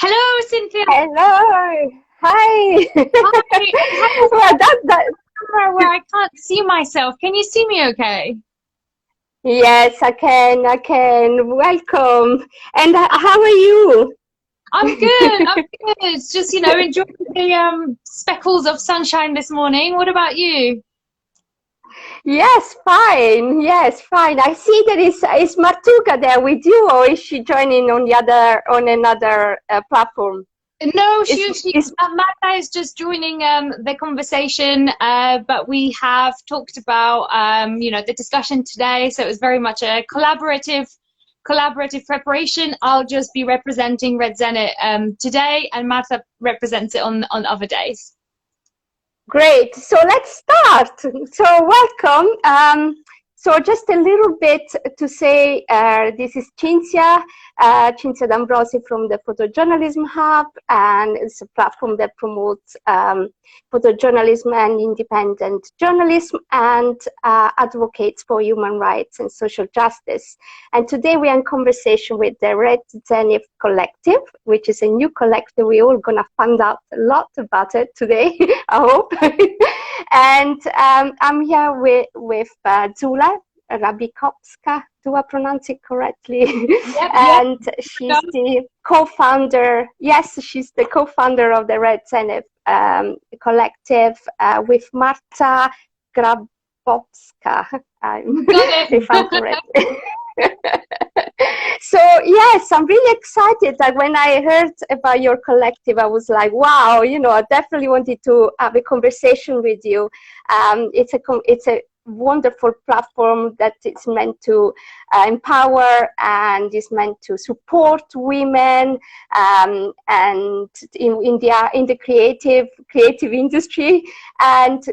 Hello, Cynthia. Hello. Hi. Hi. Well, that. Where I can't see myself. Can you see me okay? Yes, I can. I can. Welcome. And how are you? I'm good. I'm good. It's just, enjoying the speckles of sunshine this morning. What about you? Yes, fine. Yes, fine. I see that is Martuga there with you, or is she joining on another platform? No, Magda is just joining the conversation, but we have talked about the discussion today, so it was very much a collaborative preparation. I'll just be representing Red Zenith today, and Magda represents it on other days. Great. So let's start. So welcome. So just a little bit to say, this is Cinzia D'Ambrosi from the Photojournalism Hub, and it's a platform that promotes photojournalism and independent journalism and advocates for human rights and social justice. And today we are in conversation with the Red Zenith Collective, which is a new collective. We're all going to find out a lot about it today, I hope. And I'm here with Zula Rabikowska, do I pronounce it correctly? Yep, and she's the co-founder, yes, she's the co-founder of the Red Zenith Collective with Marta Grabowska, if I'm correct. So yes, I'm really excited that when I heard about your collective, I was like, wow, I definitely wanted to have a conversation with you. It's a wonderful platform that is meant to empower and is meant to support women and in the creative industry, and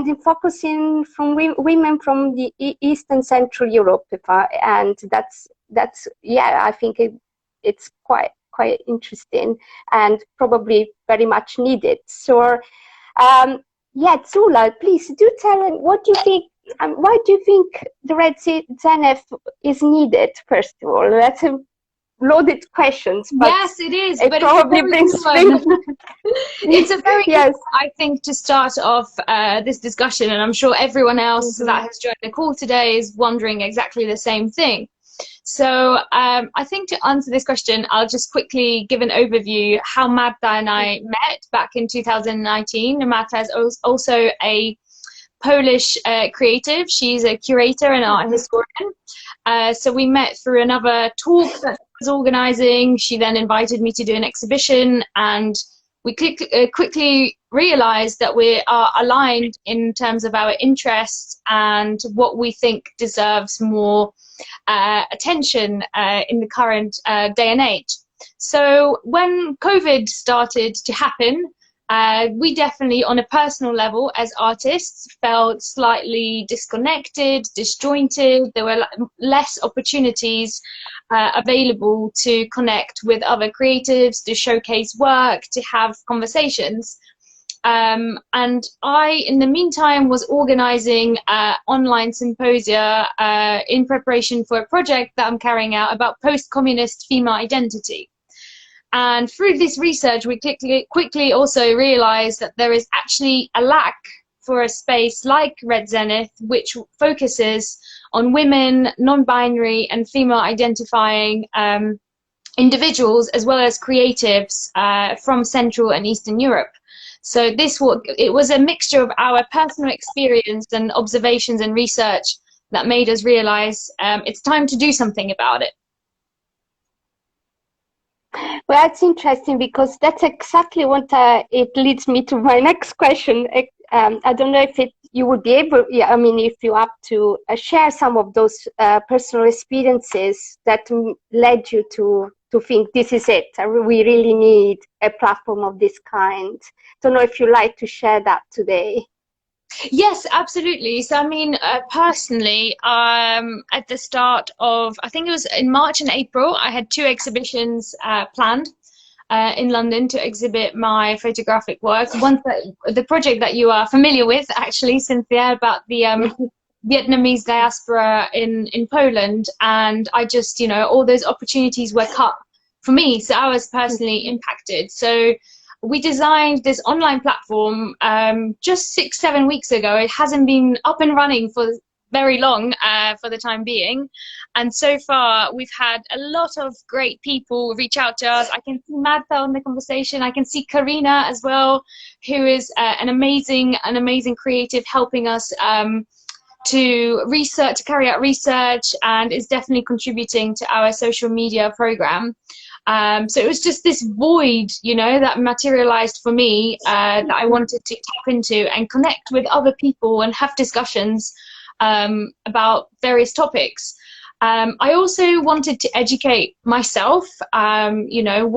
in focusing from women from the East and Central Europe, and that's I think it's quite interesting and probably very much needed. So Zula, please do tell them what you think. Why do you think the Red Zenith is needed? First of all, that's a loaded questions. But yes, it is. It but probably brings It's a very yes. I think to start off this discussion, and I'm sure everyone else that has joined the call today is wondering exactly the same thing. So I think to answer this question, I'll just quickly give an overview how Magda and I met back in 2019. And Magda is also a Polish creative. She's a curator and art historian. So we met through another talk that she was organizing. She then invited me to do an exhibition, and we quickly realized that we are aligned in terms of our interests and what we think deserves more attention in the current day and age. So when COVID started to happen, we definitely, on a personal level, as artists, felt slightly disconnected, disjointed. There were less opportunities available to connect with other creatives, to showcase work, to have conversations. And I, in the meantime, was organizing online symposia in preparation for a project that I'm carrying out about post-communist female identity. And through this research, we quickly also realized that there is actually a lack for a space like Red Zenith, which focuses on women, non-binary and female identifying individuals, as well as creatives from Central and Eastern Europe. So it was a mixture of our personal experience and observations and research that made us realize it's time to do something about it. Well, that's interesting, because that's exactly what it leads me to my next question. I don't know if you would be able, if you have to share some of those personal experiences that led you to think this is it. We really need a platform of this kind. Don't know if you'd like to share that today. Yes, absolutely. So, I mean, personally, at the start of, I think it was in March and April, I had 2 exhibitions planned in London to exhibit my photographic work. One, the project that you are familiar with, actually, Cynthia, about the Vietnamese diaspora in Poland. And I just, all those opportunities were cut for me. So I was personally impacted. So we designed this online platform just 6-7 weeks ago. It hasn't been up and running for very long for the time being. And so far, we've had a lot of great people reach out to us. I can see Marta on the conversation. I can see Karina as well, who is an amazing creative, helping us to carry out research, and is definitely contributing to our social media program. So it was just this void, you know, that materialized for me, that I wanted to tap into and connect with other people and have discussions about various topics. I also wanted to educate myself, you know,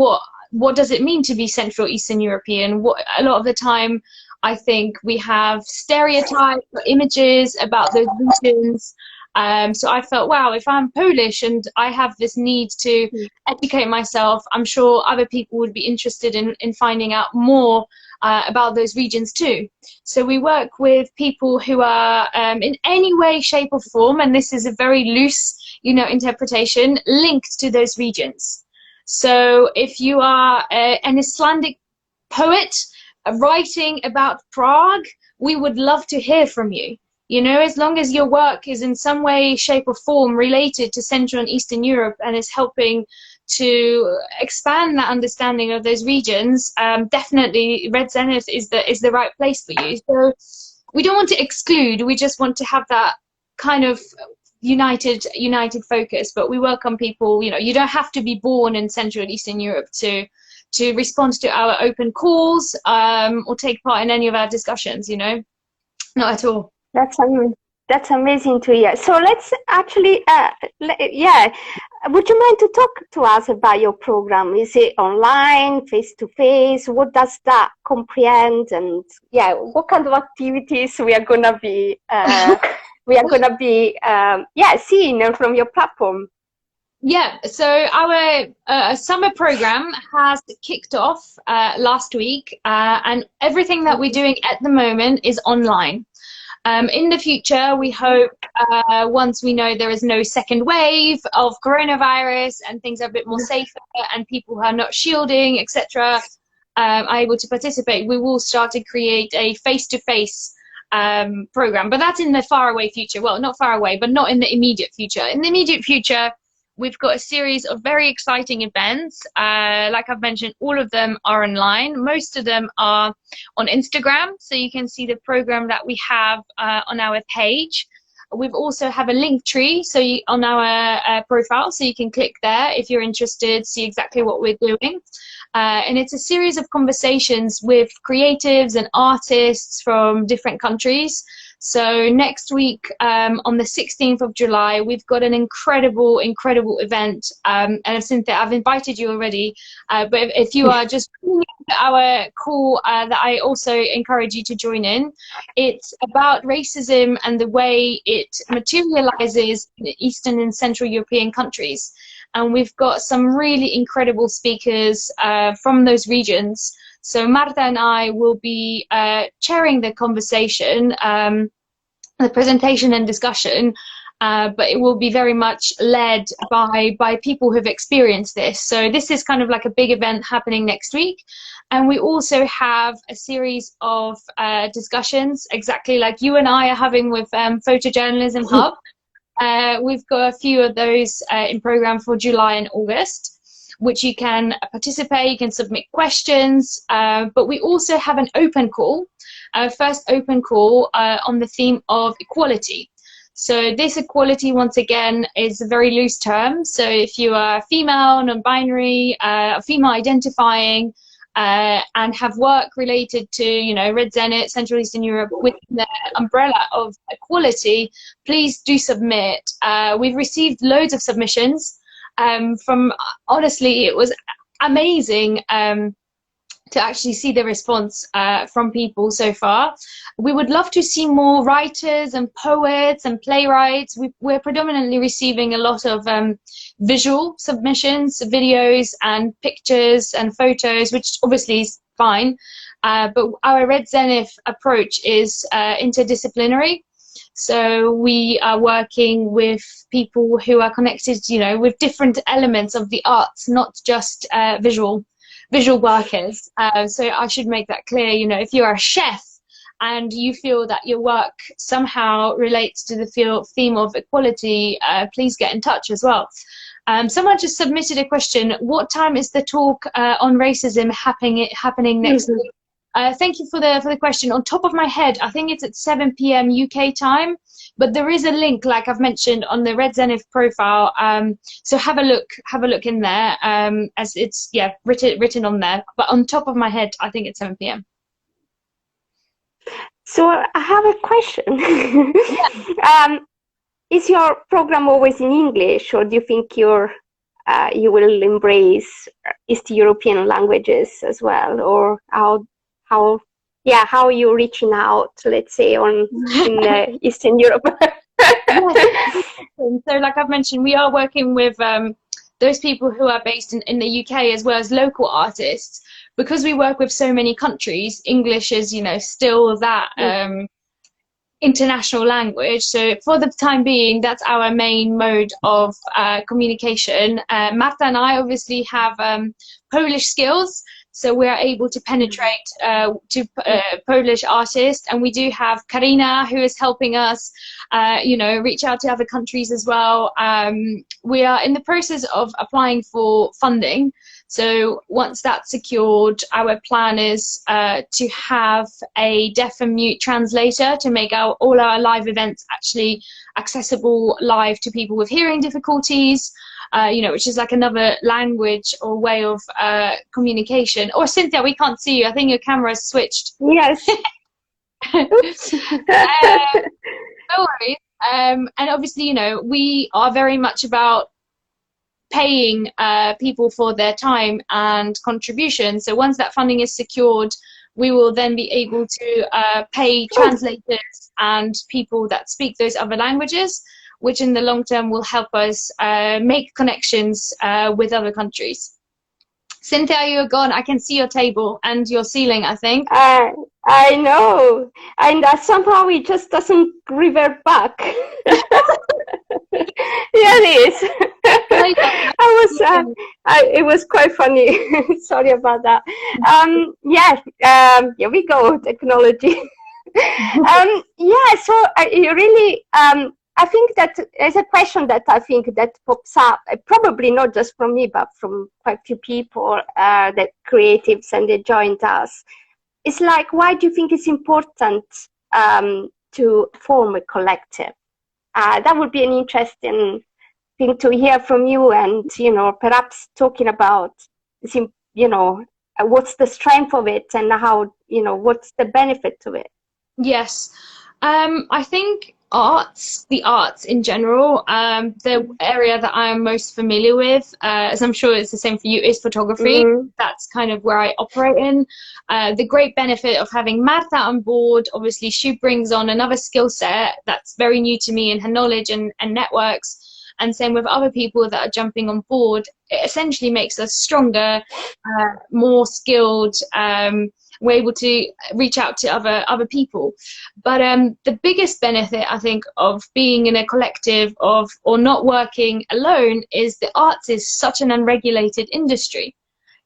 what does it mean to be Central Eastern European? A lot of the time, I think we have stereotypes or images about those regions. So I felt, wow, if I'm Polish and I have this need to educate myself, I'm sure other people would be interested in finding out more about those regions too. So we work with people who are in any way, shape or form, and this is a very loose, you know, interpretation, linked to those regions. So if you are an Icelandic poet writing about Prague, we would love to hear from you. You know, as long as your work is in some way, shape or form related to Central and Eastern Europe and is helping to expand that understanding of those regions, definitely Red Zenith is the right place for you. So we don't want to exclude, we just want to have that kind of united focus, but we welcome people. You know, you don't have to be born in Central and Eastern Europe to respond to our open calls or take part in any of our discussions, you know, not at all. That's amazing to hear. So let's actually, would you mind to talk to us about your program? Is it online, face-to-face? What does that comprehend? And yeah, what kind of activities we are gonna be seeing from your platform? Yeah, so our summer program has kicked off last week, and everything that we're doing at the moment is online. In the future, we hope, once we know there is no second wave of coronavirus and things are a bit more safer and people who are not shielding, etc., are able to participate, we will start to create a face-to-face program. But that's in the faraway future. Well, not far away, but not in the immediate future. In the immediate future, we've got a series of very exciting events. Like I've mentioned, all of them are online. Most of them are on Instagram, so you can see the program that we have on our page. We've also have a link tree on our profile, so you can click there if you're interested, see exactly what we're doing. And it's a series of conversations with creatives and artists from different countries. So next week, on the 16th of July, we've got an incredible event. And Cinzia, I've invited you already, but if you are just our call, that I also encourage you to join in. It's about racism and the way it materializes in Eastern and Central European countries. And we've got some really incredible speakers from those regions. So Marta and I will be chairing the conversation, the presentation and discussion, but it will be very much led by people who've experienced this. So this is kind of like a big event happening next week. And we also have a series of discussions, exactly like you and I are having with Photojournalism Hub. We've got a few of those in program for July and August, which you can participate, you can submit questions, but we also have an open call, our first open call on the theme of equality. So this equality, once again, is a very loose term. So if you are female, non-binary, female identifying, and have work related to, you know, Red Zenith, Central Eastern Europe, within the umbrella of equality, please do submit. We've received loads of submissions. Honestly, it was amazing to actually see the response from people so far. We would love to see more writers and poets and playwrights. We're predominantly receiving a lot of visual submissions, videos and pictures and photos, which obviously is fine. But our Red Zenith approach is interdisciplinary. So we are working with people who are connected, you know, with different elements of the arts, not just visual workers. So I should make that clear. You know, if you're a chef and you feel that your work somehow relates to the theme of equality, please get in touch as well. Someone just submitted a question. What time is the talk on racism happening next week? Thank you for the question. On top of my head, I think it's at 7 p.m. UK time, but there is a link, like I've mentioned, on the Red Zenith profile. So have a look in there, as it's written on there. But on top of my head, I think it's 7 p.m. So I have a question. Is your program always in English, or do you think you will embrace East European languages as well, or how are you reaching out, let's say, in Eastern Europe? So like I've mentioned, we are working with those people who are based in the UK as well as local artists. Because we work with so many countries, English is, you know, still that international language. So for the time being, that's our main mode of communication. Marta and I obviously have Polish skills, so we are able to penetrate to Polish artists, and we do have Karina, who is helping us, you know, reach out to other countries as well. We are in the process of applying for funding. So once that's secured, our plan is to have a deaf and mute translator to make all our live events actually accessible live to people with hearing difficulties, you know, which is like another language or way of communication. Or Cinzia, we can't see you. I think your camera is switched. Yes. No worries. And obviously, you know, we are very much about paying people for their time and contribution. So once that funding is secured, we will then be able to pay translators and people that speak those other languages, which in the long term will help us make connections with other countries. Cinzia, you're gone. I can see your table and your ceiling, I think. I know. And somehow it just doesn't revert back. Yeah, it is. It was quite funny. Sorry about that. Here we go, technology. So you really, I think that there's a question that I think that pops up, probably not just from me, but from quite a few people, that creatives, and they joined us. It's like, why do you think it's important to form a collective? That would be an interesting thing to hear from you, and, you know, perhaps talking about, you know, what's the strength of it, and how, you know, what's the benefit to it? Yes. I think the arts in general, the area that I am most familiar with, as I'm sure it's the same for you, is photography. That's kind of where I operate in. The great benefit of having Marta on board, obviously she brings on another skill set that's very new to me in her knowledge and networks, and same with other people that are jumping on board. It essentially makes us stronger, more skilled. We're able to reach out to other people. But the biggest benefit, I think, of being in a collective or not working alone is the arts is such an unregulated industry.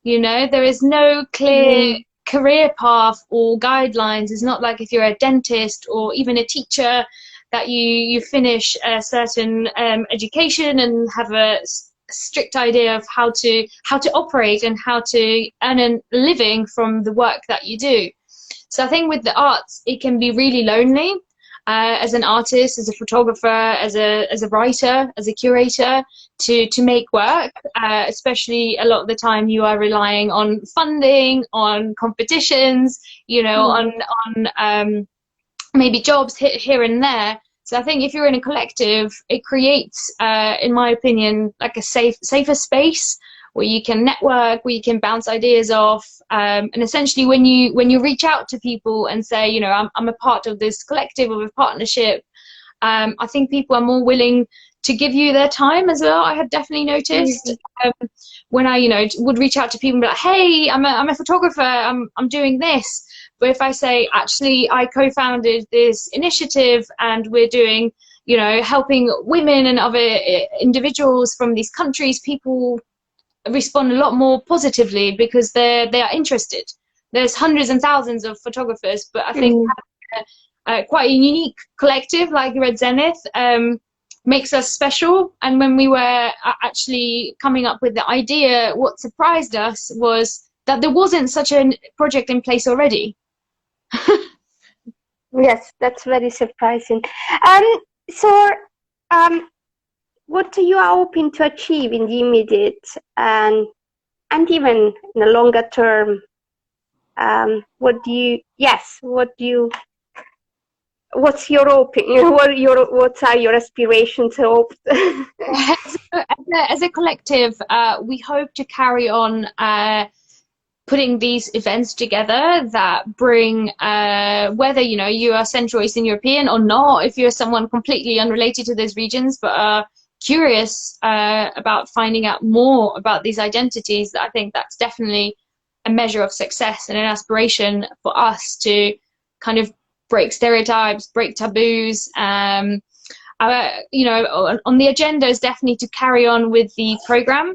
You know, there is no clear career path or guidelines. It's not like if you're a dentist or even a teacher that you finish a certain education and have a strict idea of how to operate and how to earn a living from the work that you do. So I think with the arts, it can be really lonely as an artist, as a photographer, as a writer, as a curator, to make work. Especially a lot of the time you are relying on funding, on competitions, you know, on maybe jobs here and there. So I think if you're in a collective, it creates, in my opinion, like a safer space where you can network, where you can bounce ideas off, and essentially when you reach out to people and say, you know, I'm a part of this collective, of a partnership, I think people are more willing to give you their time as well. I have definitely noticed when I, you know, would reach out to people and be like, hey, I'm a photographer, I'm doing this. But if I say, actually, I co-founded this initiative and we're doing, you know, helping women and other individuals from these countries, people respond a lot more positively because they are interested. There's hundreds and thousands of photographers, but I think quite a unique collective like Red Zenith makes us special. And when we were actually coming up with the idea, what surprised us was that there wasn't such a project in place already. Yes, that's very surprising. What you are hoping to achieve in the immediate and even in the longer term? What's your hoping? What are your aspirations, hopes? As a collective, we hope to carry on putting these events together that bring, whether you know you are Central Eastern European or not, if you're someone completely unrelated to those regions but are curious about finding out more about these identities, I think that's definitely a measure of success and an aspiration for us to kind of break stereotypes, break taboos. You know, on the agenda is definitely to carry on with the program.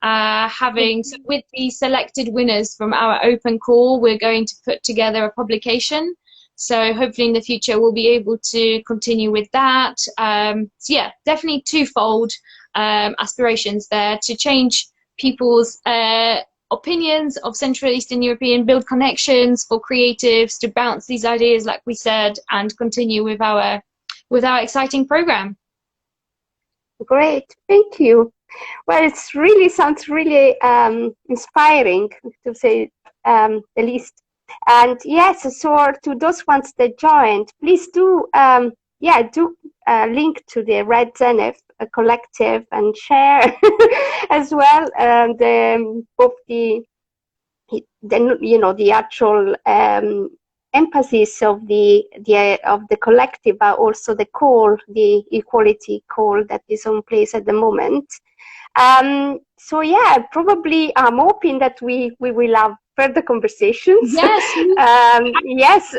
With the selected winners from our open call, we're going to put together a publication. So hopefully in the future we'll be able to continue with that. So yeah, definitely twofold aspirations there: to change people's opinions of Central Eastern European, build connections for creatives to bounce these ideas, like we said, and continue with our exciting program. Great, thank you. Well, it's really sounds really inspiring, to say the least. And yes, so to those ones that joined, please do link to the Red Zenith Collective and share as well both the actual emphasis of the collective, but also the equality call that is on place at the moment. So yeah, probably I'm hoping that we will have further conversations. Yes. Yes.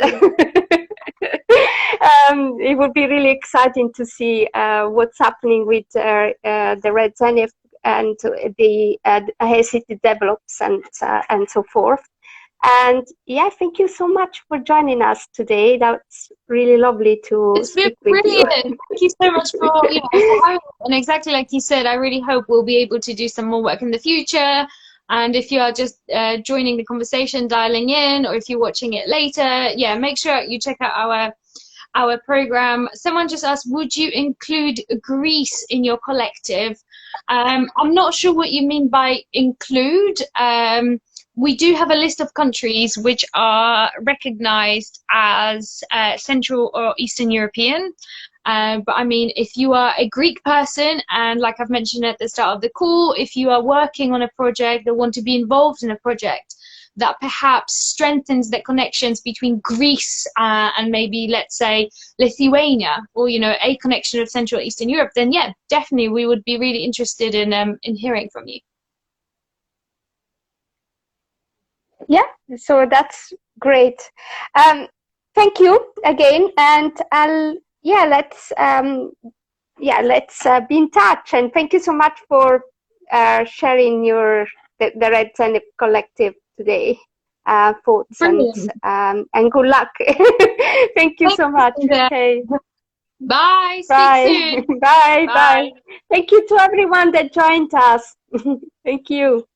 It would be really exciting to see what's happening with the Red Zenith and as it develops and so forth. And yeah, thank you so much for joining us today. That's really lovely to speak with you. Thank you so much for having, and exactly like you said, I really hope we'll be able to do some more work in the future. And if you are just joining the conversation, dialing in, or if you're watching it later, yeah, make sure you check out our program. Someone just asked, would you include Greece in your collective? I'm not sure what you mean by include. We do have a list of countries which are recognized as Central or Eastern European. But I mean, if you are a Greek person, and like I've mentioned at the start of the call, if you are working on a project or want to be involved in a project that perhaps strengthens the connections between Greece and maybe, let's say, Lithuania, or, you know, a connection of Central Eastern Europe, then yeah, definitely we would be really interested in hearing from you. Yeah, so that's great. Thank you again, and let's be in touch. And thank you so much for sharing the Red Zenith Collective today. Thoughts and good luck. Thank you so much. Okay. Bye. Bye. Speak soon. Bye. Bye. Thank you to everyone that joined us. Thank you.